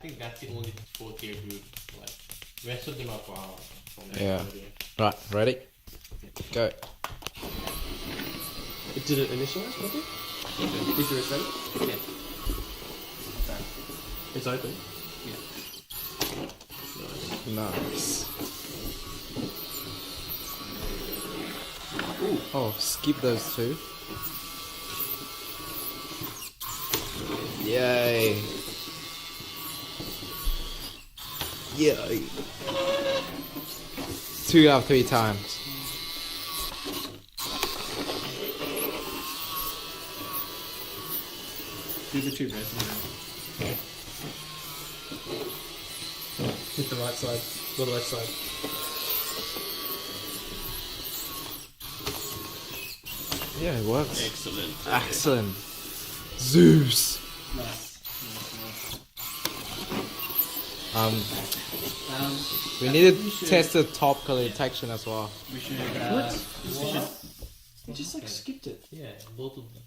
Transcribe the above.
think that's the only 4 tier group. Like, rest of them are from Yeah. Right, ready? Go. Did it initialize properly? Did you reset it? Yeah. Okay. It's open. Nice. Ooh. Oh, skip those two. Yay. Yay. 2 out of 3 times. Do the 2 red. Hit the right side. Or the left side. Yeah, it works. Excellent. Excellent. Zeus. Nice. We need to test the top color detection as well. We should. What? You just like skipped it. Yeah, both of them.